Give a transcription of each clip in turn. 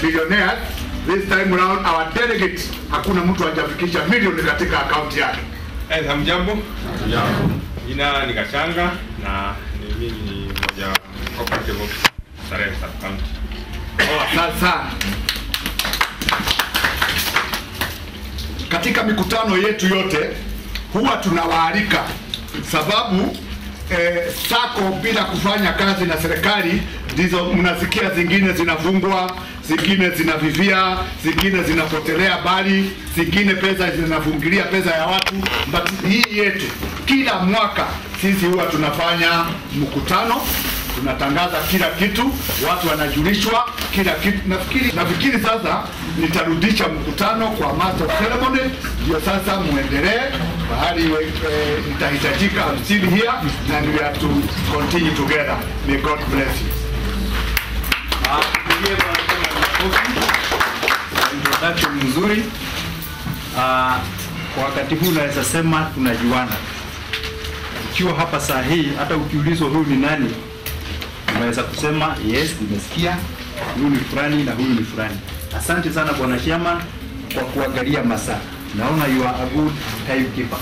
millionaires. This time around our delegates, hakuna mtu hajafikisha milioni katika account yake. Hamjambo. Jina ni Gachanga na mimi ni mmoja cooperative officer Starehe Sub County. Sasa katika mikutano yetu yote huwa tunawaalika, sababu sako bila kufanya kazi na serikali ndizo mnasikia zingine zinafungwa, zingine zinavivia, zingine zinapotelea bali, zingine pesa zinafungilia pesa ya watu. But hii yetu kila mwaka sisi huwa tunafanya mkutano, tunatangaza kila kitu, watu wanajulishwa kila kitu. Nafikiri sasa nitarudisha mkutano kwa master of ceremony, ndio sasa muendelee bahari itahitajika. I'm still here and we have to continue together. May God bless you. Introduction nzuri. Kwa wakati huu naweza sema tunajuana. Ukiwa hapa saa hii hata ukiulizwa huyu ni nani, unaweza kusema yes, nimesikia huyu ni fulani na huyu ni fulani. Asante sana Bwana Chairman kwa kuangalia masaa. Naona you are a good timekeeper.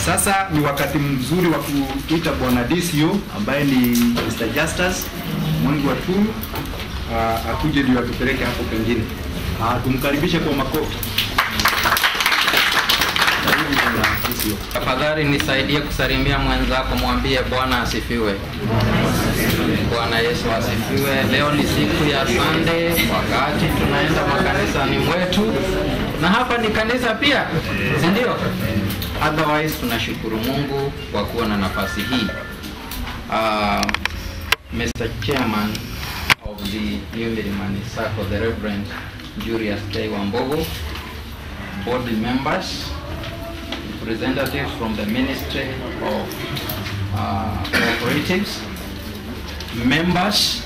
Sasa ni wakati mzuri wa kuita Bwana DCO ambaye ni Mr. Justus Mwangi wa Tulu akuje ndio atupeleke hapo pengine. Tumkaribishe kwa makofi. Tafadhali nisaidie kusalimia mwenzako, mwambie Bwana asifiwe. Bwana Yesu asifiwe. Leo ni siku ya Sunday, wakati tunaenda makanisani mwetu, na hapa ni kanisa pia, si ndio? Otherwise tunashukuru Mungu kwa kuwa na nafasi hii. Mr. Chairman of the New Milimani Sacco, the Reverend Julius K. Wambogo, board members, representatives from the Ministry of Cooperatives, members,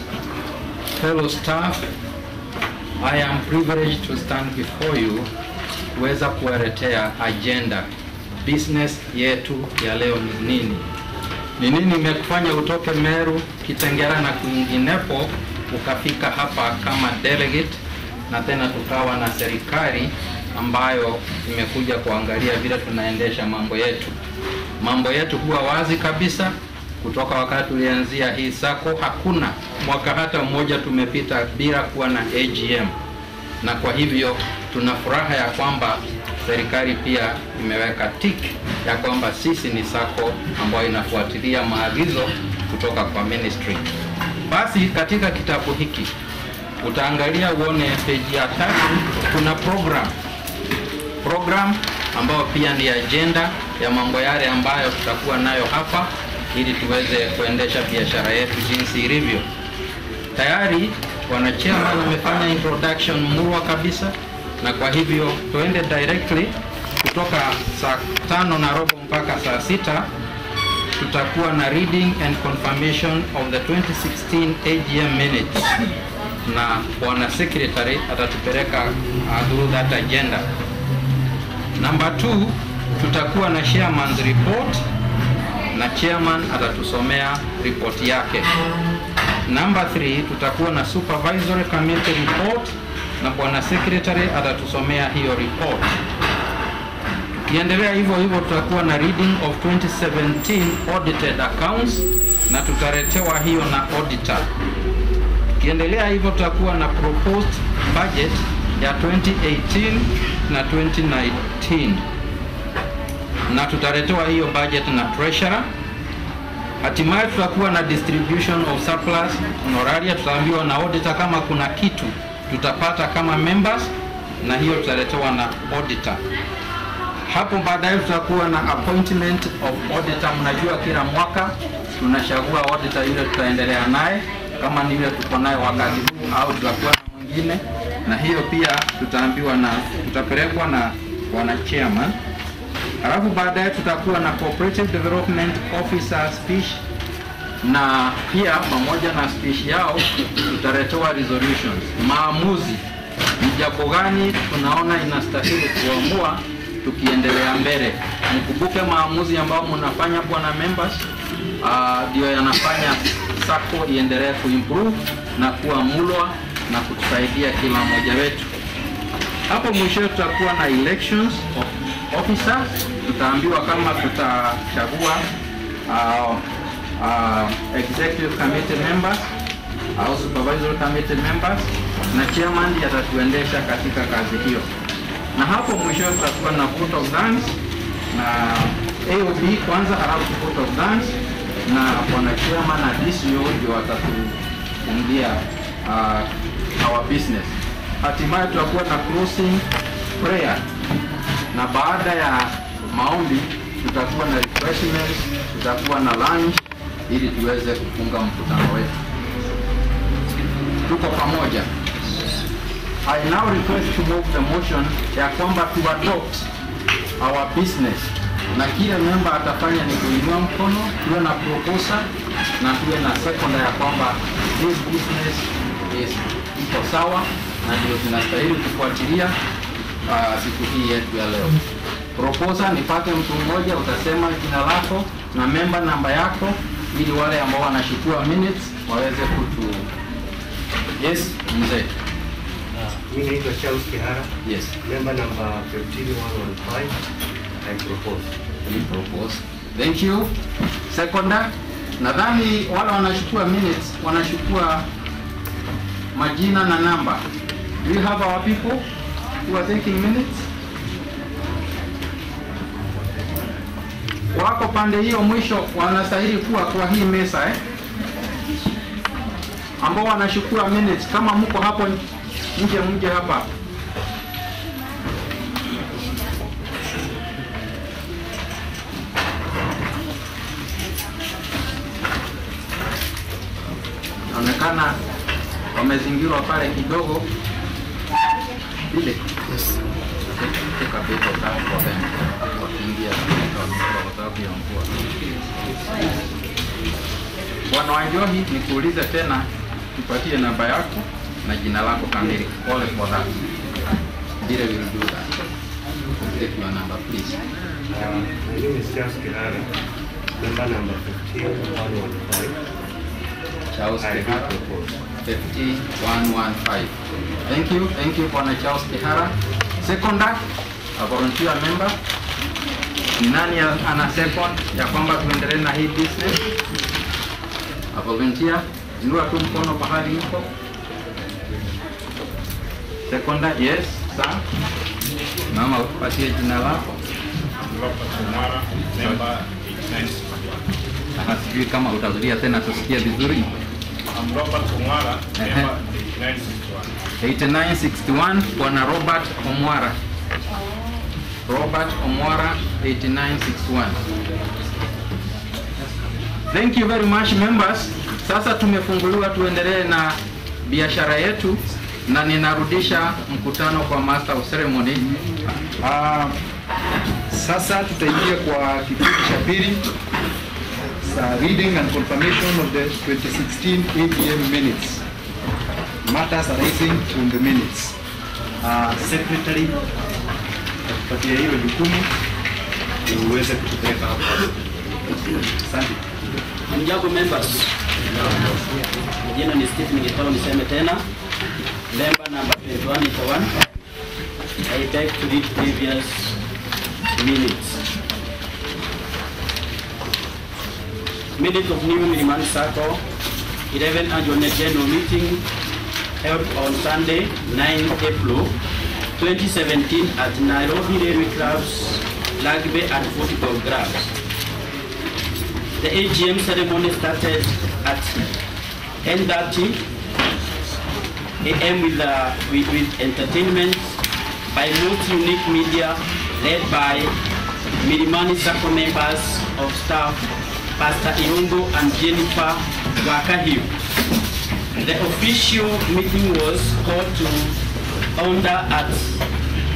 fellow staff, I am privileged to stand before you kuweza kuwaletea agenda. Business yetu ya leo ni nini? Ni nini imekufanya utoke Meru, Kitengela na kwinginepo ukafika hapa kama delegate, na tena tukawa na serikali ambayo imekuja kuangalia vile tunaendesha mambo yetu. Mambo yetu huwa wazi kabisa kutoka wakati tulianzia hii sako. Hakuna mwaka hata mmoja tumepita bila kuwa na AGM, na kwa hivyo tuna furaha ya kwamba serikali pia imeweka tick ya kwamba sisi ni sako ambayo inafuatilia maagizo kutoka kwa ministry. Basi katika kitabu hiki utaangalia uone page ya 3 kuna program ambayo pia ni agenda ya mambo yale ambayo tutakuwa nayo hapa ili tuweze kuendesha biashara yetu jinsi ilivyo. Tayari wanachama wamefanya introduction murwa kabisa, na kwa hivyo tuende directly kutoka saa 5:15 mpaka saa 6 tutakuwa na reading and confirmation of the 2016 AGM minutes, na Bwana Secretary atatupeleka through that agenda. Number 2, tutakuwa na chairman's report na chairman atatusomea report yake. Number 3, tutakuwa na supervisory committee report na Bwana Secretary atatusomea hiyo report. Tukiendelea hivyo hivyo tutakuwa na reading of 2017 audited accounts na tutaletewa hiyo na auditor. Tukiendelea hivyo tutakuwa na proposed budget ya 2018 na 2019 na tutaletewa hiyo budget na treasurer. Hatimaye tutakuwa na distribution of surplus honoraria, tutaambiwa na auditor kama kuna kitu tutapata kama members, na hiyo tutaletewa na auditor. Hapo baadaye tutakuwa na appointment of auditor. Mnajua kila mwaka tunachagua auditor yule tutaendelea naye, kama ni yule tuko naye wakati huu au tutakuwa na mwingine, na hiyo pia tutaambiwa na tutapelekwa na Bwana Chairman. Halafu baadaye tutakuwa na Cooperative Development Officer speech, na pia pamoja na speech yao tutaletewa resolutions, maamuzi ni jambo gani tunaona inastahili kuamua tukiendelea mbele. Mkumbuke maamuzi ambayo mnafanya Bwana members ndio yanafanya sako iendelee kuimprove na kuwa mulwa na kutusaidia kila mmoja wetu. Hapo mwisho tutakuwa na elections of officers. Tutaambiwa kama tutachagua executive committee members au supervisory committee members, na chairman atatuendesha katika kazi hiyo. Na hapo mwisho tutakuwa na vote of thanks na AOB kwanza, halafu vote of thanks na bwana chairman na DCO ndio watatufungia our business. Hatimaye tutakuwa na closing prayer, na baada ya maombi tutakuwa na refreshments, tutakuwa na lunch ili tuweze kufunga mkutano wetu. Tuko pamoja. I now request to move the motion ya kwamba to adopt our business, na kila member atafanya ni kuinua mkono, tuwe na proposal na tuwe na second ya kwamba this business is iko sawa na ndio tunastahili kufuatilia siku hii yetu ya leo. Proposal, nipate mtu mmoja, utasema jina lako na member namba yako ili wale ambao wanachukua minutes waweze kutu. Yes, mzee. Mimi naitwa Charles Kihara. Yes. Member number 15115. I propose. You propose. Thank you. Seconder, nadhani wale wanachukua minutes wanachukua majina na namba. Do you have our people who are taking minutes? Wako pande hiyo mwisho, wanastahili kuwa kwa hii mesa ambao wanachukua minutes. Kama mko hapo nje, mje hapa. Naonekana wamezingirwa pale kidogo. Ile. Yes. Tuka beko tano kwa them. Wakiingia kwa sababu ya mvua. Bwana Wanjohi, nikuulize tena, tupatie namba yako na jina lako kamili. Pole for that. Dire will do that. Take your number, please. My name is Charles Kihara. Member number 15115. Charles I Kihara. propose. 50115. Thank you Bwana Charles Kihara. Seconder, a volunteer member. Ni nani ana second ya kwamba tuendelee na hii business? A volunteer, inua tu mkono pahali huko. Seconder, yes, sir. Mama, upatie jina lako. Mara member 8961. Sijui kama utazuria tena tusikie vizuri. Robert Omwara, member 8961. 8961, Bwana Robert Omwara. Robert Omwara, 8961. Thank you very much members. Sasa tumefunguliwa, tuendelee na biashara yetu, na ninarudisha mkutano kwa Master of Ceremony. Sasa tutaingia kwa kipindi cha pili, reading and confirmation of the 2016 AGM minutes. Matters arising from the minutes. Secretary, tupatie hiyo jukumu ili uweze kutupeleka hapo. Asante. Mjago members. Jina ni Stephen Gitao, niseme tena. Member number 2181. I beg to read previous minutes. Minute of New Milimani Sacco, 11 annual general meeting held on Sunday, 9 April 2017 at Nairobi Railway Club's Rugby and Football Grounds. The AGM ceremony started at 10:30 a.m. with entertainment by multi-unique media led by Milimani Sacco members of staff Pastor Iongo and Jennifer Wakahiu. The official meeting was called to order at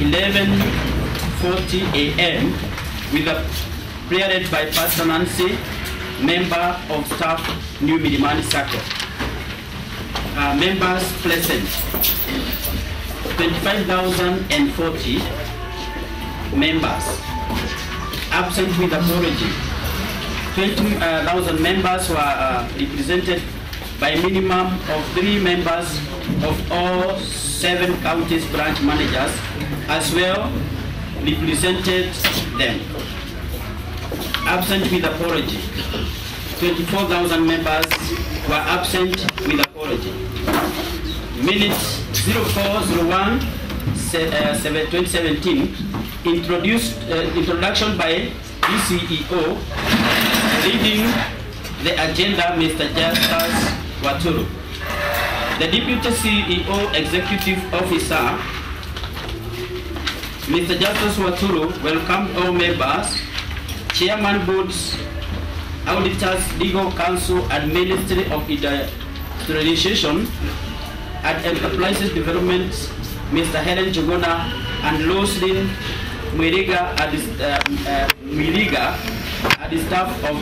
11:40 a.m. with a prayer led by Pastor Nancy, member of staff New Milimani Sacco. Members present, 25,040 members. Absent with apology, 20,000 members were represented by minimum of 3 members of all 7 counties branch managers as well represented them. Absent with apology. 24,000 members were absent with apology. Minutes 0401 2017 introduction by DCEO, leading the agenda Mr. Justus Waturu. The Deputy CEO Executive Officer Mr. Justus Waturu welcomed all members, Chairman Boards, Auditors, Legal Counsel and Ministry of Industrialization and Enterprises Development, Mr. Helen Jogona and Loslin Mwiriga at the staff of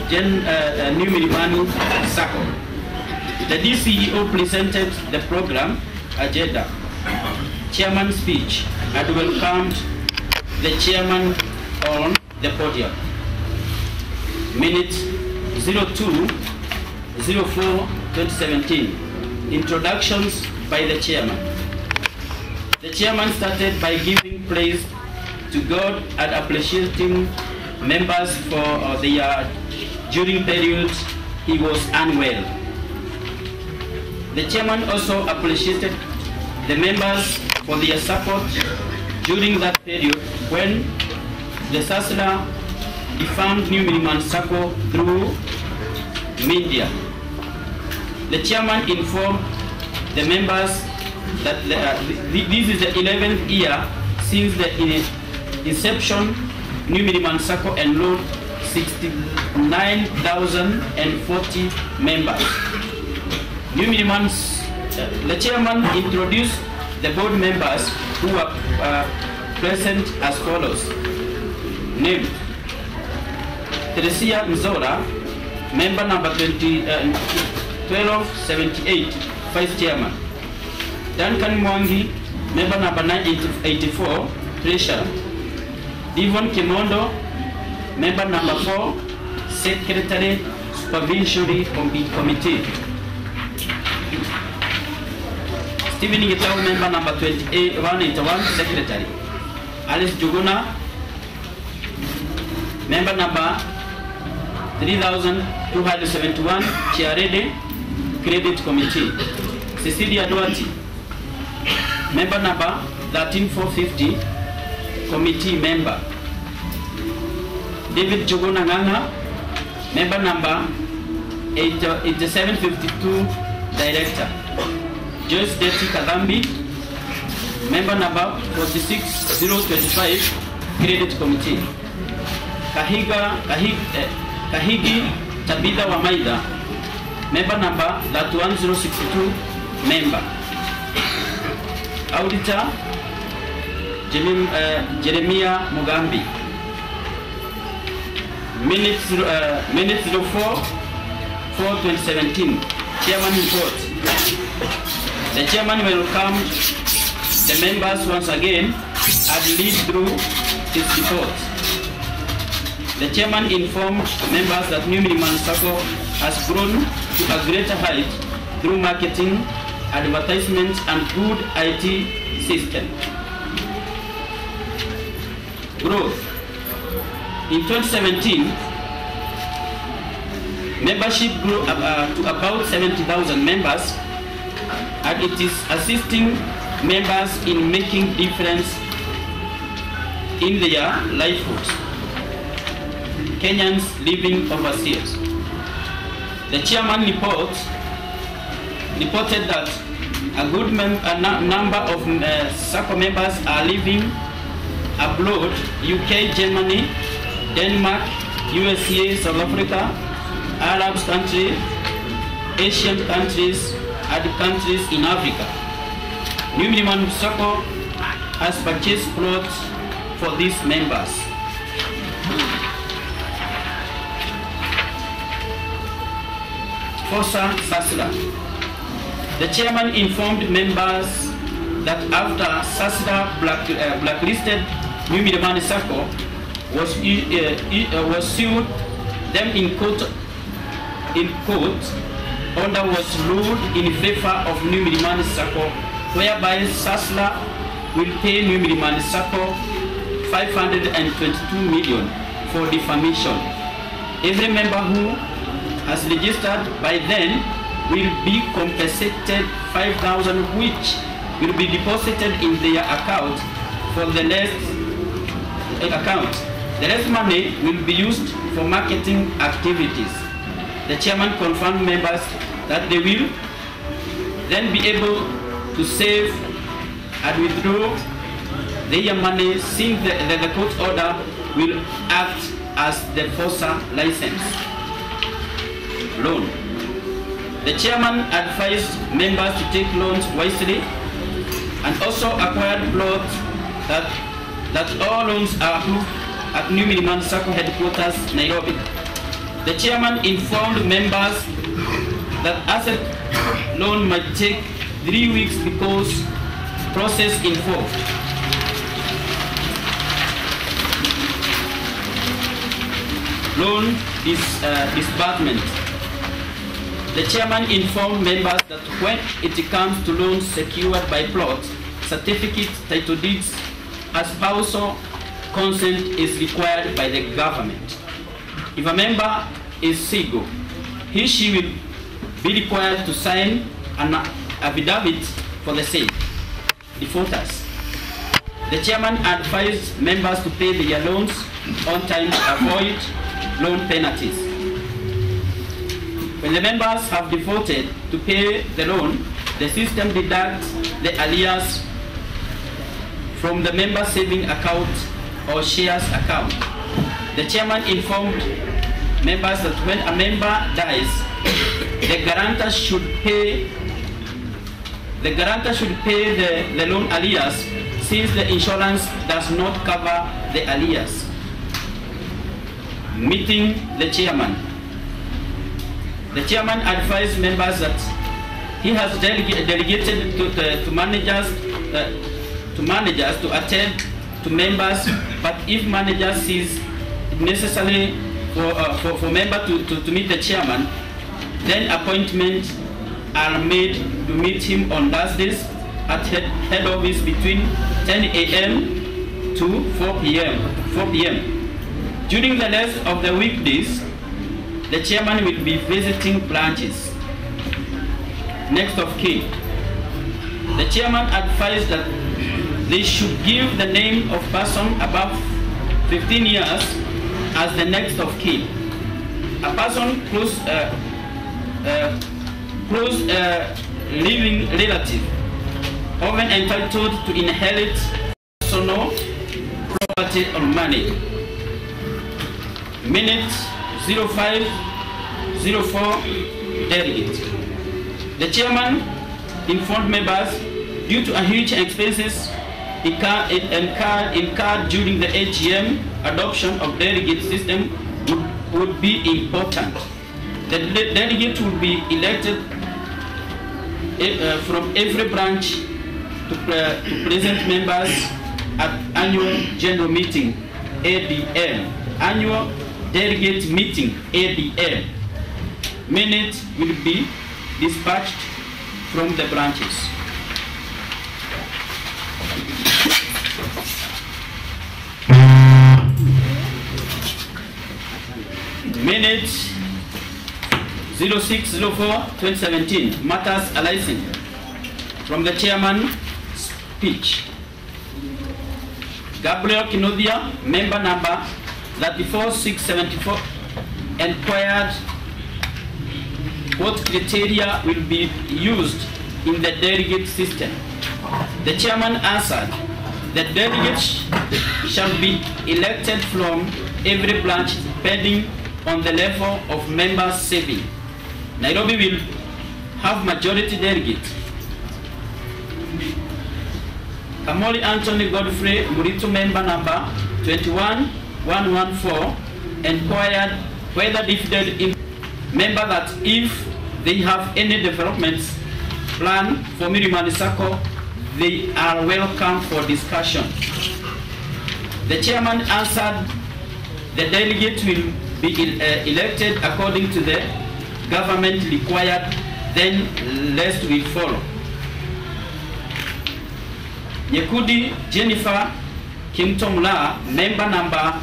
New Milimani Sacco. The DCEO presented the program agenda, chairman's speech, and welcomed the chairman on the podium. Minute 02/04/2017. Introductions by the chairman. The chairman started by giving praise to God and appreciating members for their during periods he was unwell. The chairman also appreciated the members for their support during that period when the SASLA defunct New Miniman Sacco through media. The chairman informed the members that this is the 11th year since the inception. New Miniman Sacco enrolled 69,040 members. New Minimans, the chairman introduced the board members who are present as follows. Name: Teresia Nzora, member number 1278, vice chairman. Duncan Mwangi, member number 984, treasurer. Devon Kimondo, member number 4, secretary, supervisory committee. Stephen Gitau, member number 181, secretary. Alice Juguna, member number 3271, chairede, credit committee. Cecilia Duarte, member number 13450, committee member. David Juguna Nganga, member number 8752, director. Joyce Deti Kadambi, member number 46025, credit committee. Kahigi Tabitha Wamaida, member number 31062, member. Auditor Jeremiah Mugambi. Minutes 04/4/2017. Chairman report. The chairman welcomed the members once again and lead through his report. The chairman informed members that New Miniman Sacco has grown to a greater height through marketing, advertisement, and good IT system. Growth. In 2017, membership grew to about 70,000 members, and it is assisting members in making difference in their livelihoods. Kenyans living overseas. The chairman reported that a good number of SACCO members are living abroad: UK, Germany, Denmark, USA, South Africa, Arab countries, Asian countries, and countries in Africa. New Miniman Sacco has purchased plots for these members. FOSA SASLA. The chairman informed members that after SASLA blacklisted New Miniman Sacco was sued them in court, order was ruled in favor of New Miniman Sacco whereby Sasla will pay New Milimani Sacco 522 million for defamation. Every member who has registered by then will be compensated 5,000, which will be deposited in their account for the rest account. The rest money will be used for marketing activities. The chairman confirmed members that they will then be able to save and withdraw their money, since the court order will act as the FOSA license loan. The chairman advised members to take loans wisely and also acquired plots that all loans are approved at New Milimani Sacco headquarters, Nairobi. The chairman informed members that asset loan might take 3 weeks because process involved. Loan disbursement. The chairman informed members that when it comes to loans secured by plots, certificates, title deeds, a spousal consent is required by the government. If a member is single, she will be required to sign an affidavit for the same. Defaulters. The chairman advised members to pay their loans on time to avoid loan penalties. When the members have defaulted to pay the loan, the system deducts the arrears from the member saving account or shares account. The chairman informed members that when a member dies, the guarantor should pay the loan arrears, since the insurance does not cover the arrears. Meeting the chairman. The chairman advised members that he has delegated to managers to attend to members, but if manager sees it necessary for member to meet the chairman, then appointments are made to meet him on Thursdays at head office between 10 a.m. to 4 p.m. During the rest of the weekdays, the chairman will be visiting branches. Next of kin. The chairman advised that they should give the name of person above 15 years as the next of kin. A person close living relative, often entitled to inherit personal property or money. Minute 0504 delegate. The chairman informed members, due to a huge expenses incurred during the AGM, adoption of delegate system would be important. The delegate will be elected from every branch to present members at annual general meeting, ADM. Annual delegate meeting, ADM. Minutes will be dispatched from the branches. Minutes 06/04/2017, matters arising from the chairman speech. Gabriel Kinodia, member number 34674, inquired what criteria will be used in the delegate system. The chairman answered that delegates shall be elected from every branch depending on the level of members serving. Nairobi will have majority delegates. Kamoli Anthony Godfrey Muritu, member number 21114, inquired whether defeated in member that if they have any developments plan for Milimani Sacco, they are welcome for discussion. The chairman answered the delegate will be elected according to the government required, then rest will follow. Nyekudi Jennifer Kimtomla, member number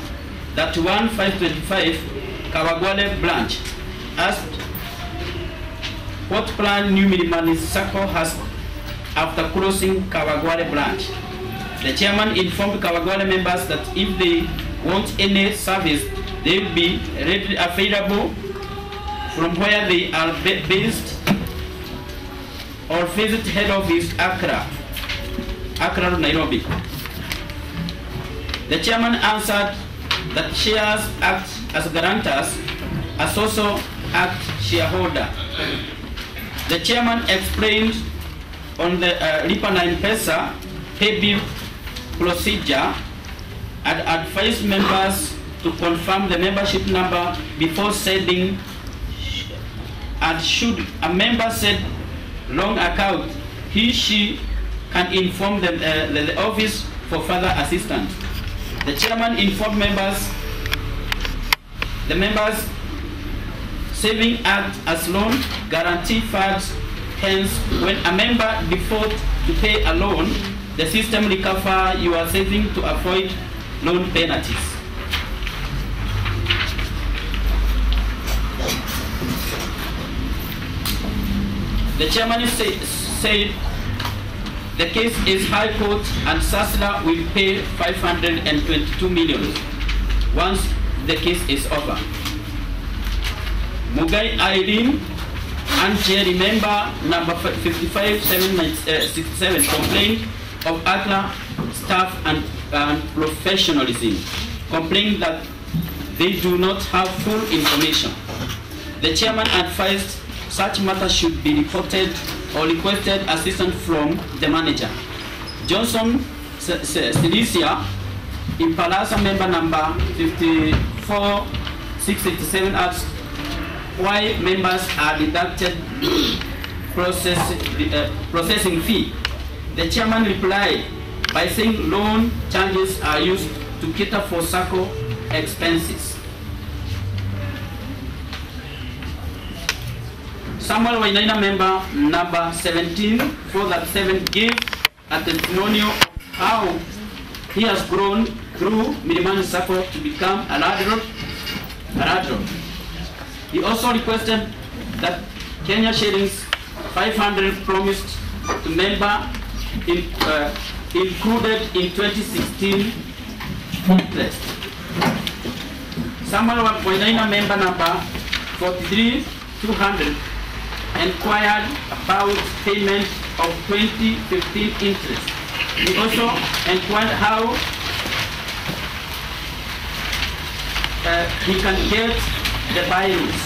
31525, Kawagwale branch, asked what plan New Milimani Sacco has after crossing Kawagwale branch. The chairman informed Kawagwale members that if they want any service, they will be readily available from where they are based or visit head office Accra, Nairobi. The chairman answered that shares act as guarantors, as also act shareholder. The chairman explained on the Lipa na M-Pesa pay bill procedure and advised members to confirm the membership number before sending, and should a member send wrong account, she can inform the office for further assistance. The chairman informed members the members saving act as loan guarantee funds. Hence, when a member default to pay a loan, the system recover your saving to avoid loan penalties. The chairman said the case is High Court and Sasla will pay 522 million once the case is over. Mugai Irene and Jerry member number 55767 complained of Accra staff and professionalism, complaining that they do not have full information. The chairman advised such matters should be reported or requested assistance from the manager. Johnson Cilicia in Palasa member number 54687 asked why members are deducted processing fee. The chairman replied by saying loan charges are used to cater for SACCO expenses. Samuel Wainaina member number 17437 gave a testimonial of how he has grown through Milimani SACCO to become a ladron. He also requested that Kenya shillings 500 promised to member included in 2016 interest. Samuel Wainaina member number 43200 inquired about payment of 2015 interest. He also inquired how he can get the bylaws.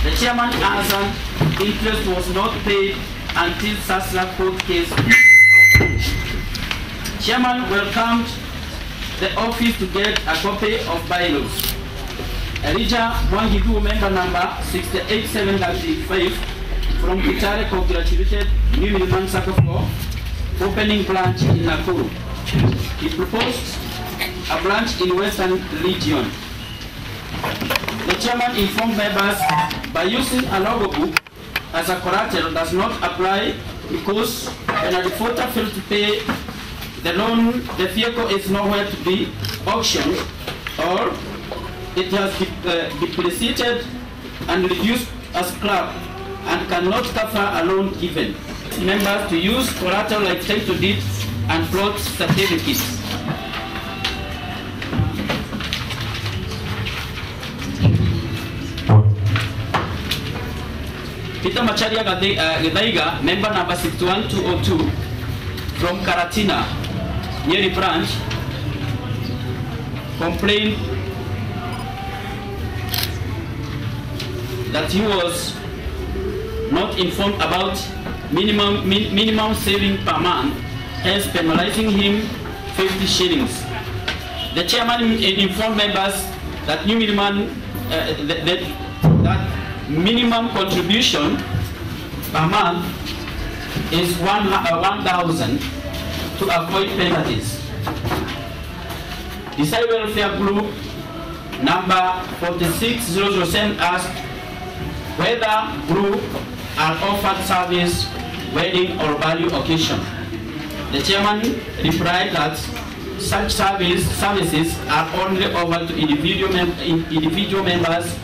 The chairman answered interest was not paid until Sasla court case. Chairman welcomed the office to get a copy of bylaws. Elijah Mwangidu member number 68735 from Kitale congratulated New Milimani SACCO for opening branch in Nakuru. He proposed a branch in Western Region. The chairman informed members by using a logo book as a collateral does not apply because when a defaulter fails to pay the loan, the vehicle is nowhere to be auctioned or it has depreciated and reduced as scrap and cannot cover a loan given. Members to use collateral like title deeds and plot certificates. Peter Macharia Githaiga, member number 61202 from Karatina, Nyeri branch, complained that he was not informed about minimum saving per month, hence penalizing him 50 shillings. The chairman informed members that New Milimani that minimum contribution per month is 1,000 to avoid penalties. The Civil Welfare Group number 46007 asked whether group are offered service, wedding or value occasion. the chairman replied that such services are only offered to individual members.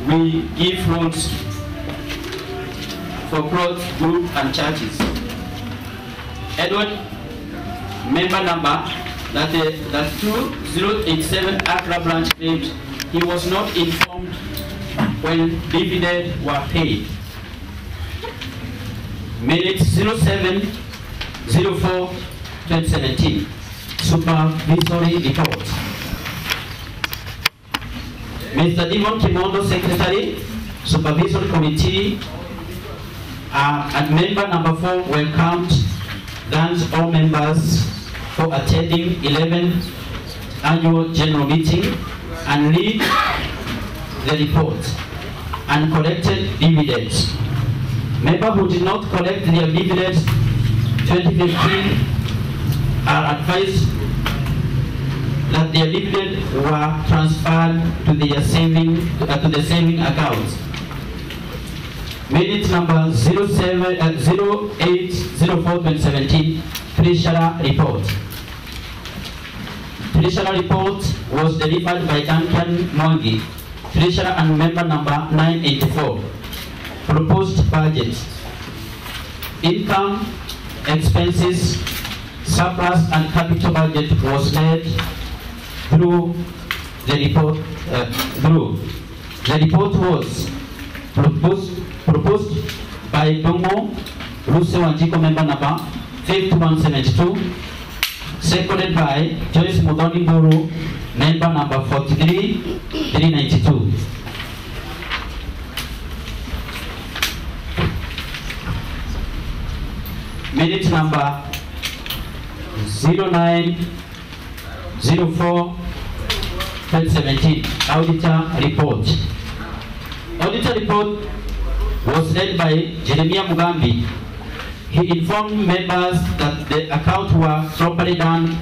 We give loans for clothes, group and churches. Edward, member number that 2087 Accra branch claimed he was not informed when dividends were paid. Minutes 07/04/2017. Supervisory report. Mr. Dimon Kimondo, Secretary, Supervisory Committee, and member number 4 welcomed, thanks all members for attending 11th annual general meeting and read the report and collected dividends. Members who did not collect their dividends 2015 are advised that their dividends were transferred to the saving accounts. Minute number 08/04/2017, Treasurer report. Treasurer report was delivered by Duncan Mwangi, Treasurer and member number 984. Proposed budget. Income, expenses, surplus and capital budget was led through the report. The report was proposed by Dongo Ruse Wanjiko, member number 5172, seconded by Joyce Mudoni Buru, member number 43,392. Minute number 09/04/2017, auditor report. Auditor report was led by Jeremiah Mugambi. He informed members that the accounts were properly done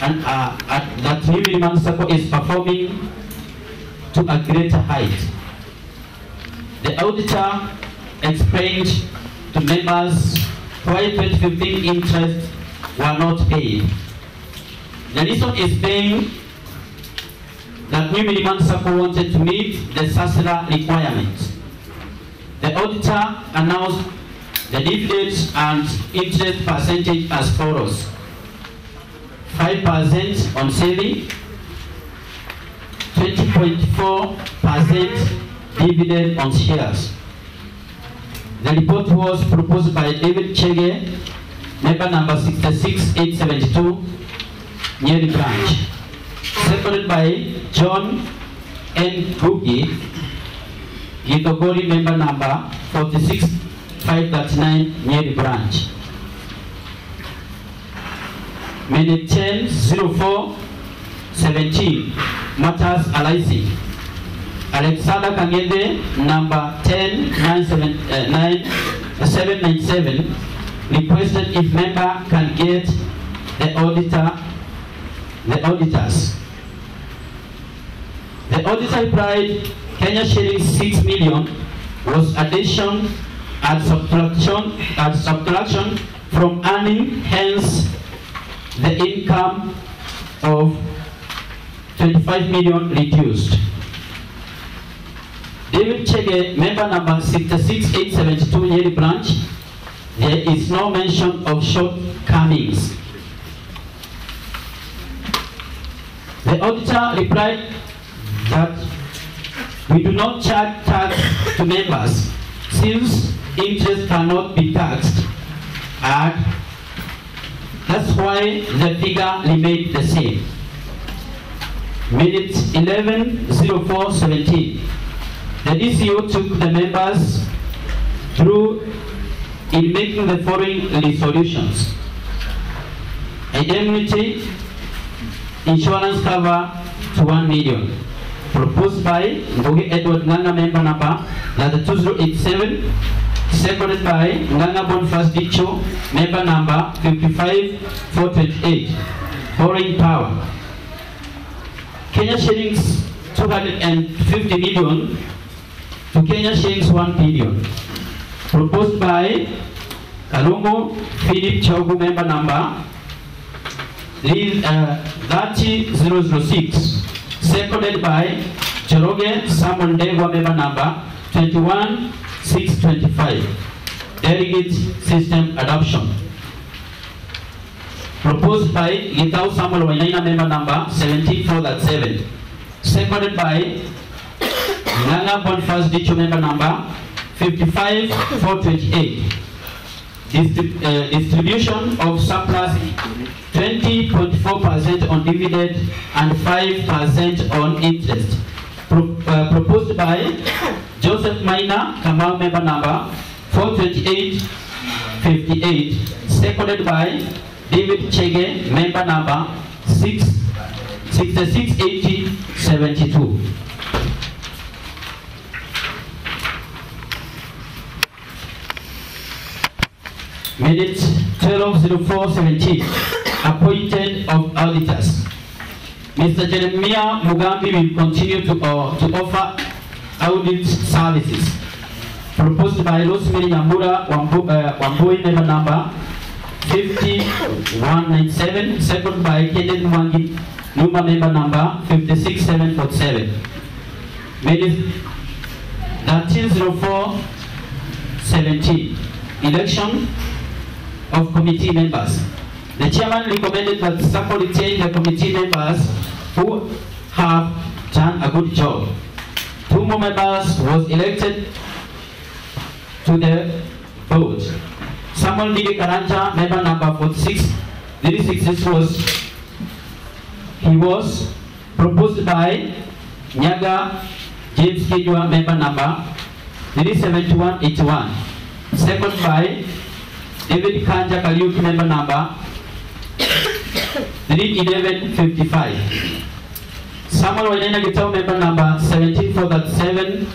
and that New Miliman Sacco is performing to a greater height. The auditor explained to members why 2015 interest were not paid. The reason is being that New Miliman Sacco wanted to meet the SASRA requirements. The auditor announced the dividends and interest percentage as follows: 5% on saving, 20.4% dividend on shares. The report was proposed by David Chege, member number 66872, Nyeri branch, seconded by John N. Gugi, Gitogori, member number 46539, Nyeri branch. Minute 10/04/17, matters arising. Alexander Kangede, number 10-797, requested if member can get the auditors. The auditor replied, Kenya shilling 6 million was addition and subtraction from earning, hence the income of 25 million reduced. David Chege, member number 66872, Nyeri branch, there is no mention of shortcomings. The auditor replied that we do not charge tax to members since interest cannot be taxed, and that's why the figure remained the same. Minute 11/04/17. The DCO took the members through in making the following resolutions: indemnity insurance cover to 1 million, proposed by Ngogi Edward Nganga, member number 2087, seconded by Nganga Boniface Dicho, member number 55428, borrowing power. Kenya shillings 250 million to Kenya shillings 1 billion, proposed by Kalungu Philip Chogu, member number 30006, seconded by Choroge Samuel Ndegwa, member number 21625. Delegate system adoption. Proposed by Gitau Samuel Wainaina, member number 17437. Seconded by Nganga Boniface Dicho, member number 55428. Distribution of surplus 20.4% on dividend and 5% on interest. Proposed by Joseph Maina Kamau, member number 42858. Seconded by David Chege, member number 668072. Minutes 120417. Appointed of auditors. Mr. Jeremiah Mugambi will continue to offer audit services. Proposed by Rosemary Nyambura Wambui, member number 50197. Second by Kenneth Mwangi Numa, member number 56747. Minutes 130417. Election of committee members. The chairman recommended that SACCO retain the committee members who have done a good job. 2 more members was elected to the board. Samuel Nige Karanja, member number 46. He was proposed by Nyaga James Kejua, member number 37181. Second by David Kanja Kariuki, member number 31155. Samuel Wainaina Gitau, member number 17437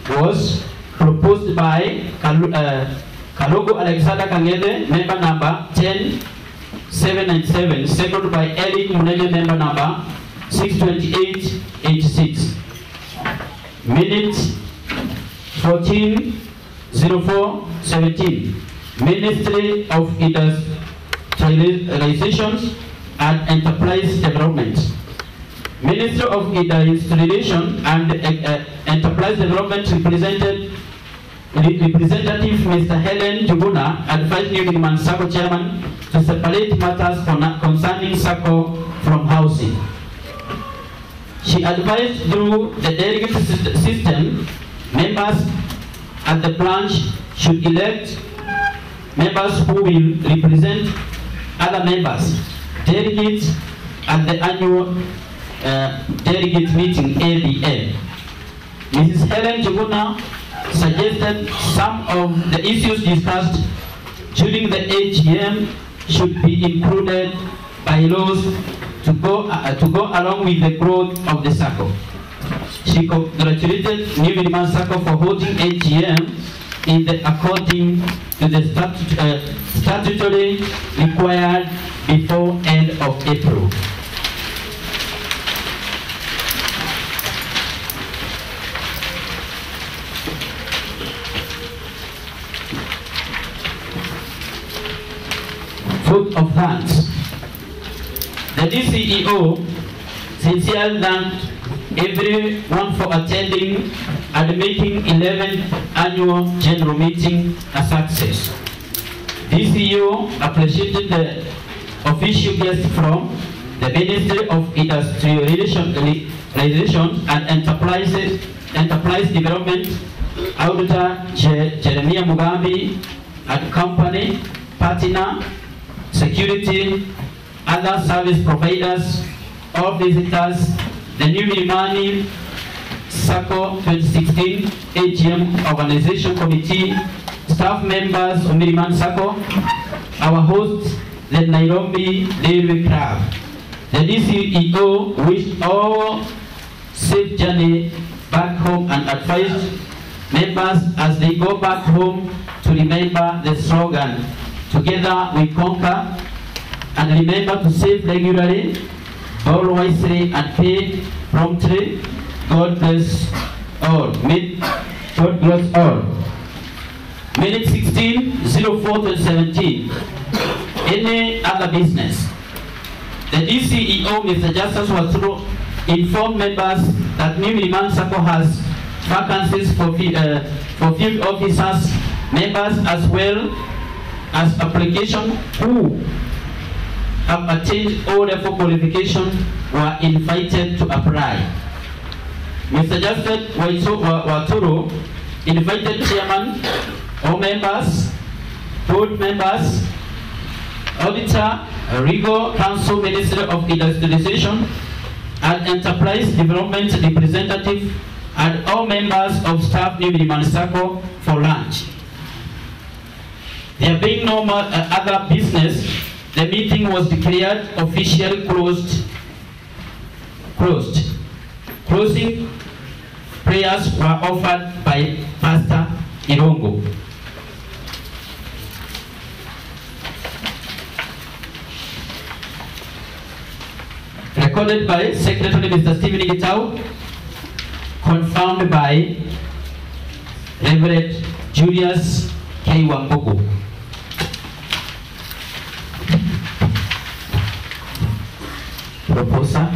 was proposed by Kalugu Alexander Kangede, member number 10797. Second by Eric Munene, member number 62886. Minutes 140417. Ministry of Industrializations and Enterprise Development. Ministry of Industrialization and Enterprise Development representative Mr. Helen Juguna advised New Gilman SACCO chairman to separate matters concerning SACCO from housing. She advised through the delegate system, members at the branch should elect members who will represent other members, delegates at the annual delegate meeting ADM. Mrs. Helen Juguna suggested some of the issues discussed during the AGM should be included by laws to go along with the growth of the SACCO. She congratulated New Gilman SACCO for holding AGM according to the statutory required before end of April. Vote of thanks. The DCEO sincerely thanked everyone for attending and making 11th annual general meeting a success. DCEO appreciated the official guests from the Ministry of Industrialization and Enterprise Development, Auditor Jeremiah Mugambi, and company, partner, security, other service providers, all visitors, the New Milimani SACCO 2016 AGM Organization Committee, staff members of Milimani SACCO, our hosts, the Nairobi Railway Club. The DCEO wished all safe journey back home and advised members as they go back home to remember the slogan, "Together we conquer," and remember to save regularly, borrow wisely, and pay promptly. God bless all. God bless all. Minute 16/04/2017. Any other business? The DCEO, Mr. Justice Waturo, informed members that New Milimani Sacco has vacancies for field officers, members, as well as application who have attained O-level qualification were invited to apply. Mr. Justice Waturo invited chairman, all members, board members, auditor, legal counsel, Ministry of Industrialization and Enterprise Development representative, and all members of staff New Milimani Sacco for lunch. There being no other business, the meeting was declared officially closed. Closing prayers were offered by Pastor Irongo. Recorded by Secretary Mr. Stephen Gitau, confirmed by Reverend Julius K. Wambugu. Proposer.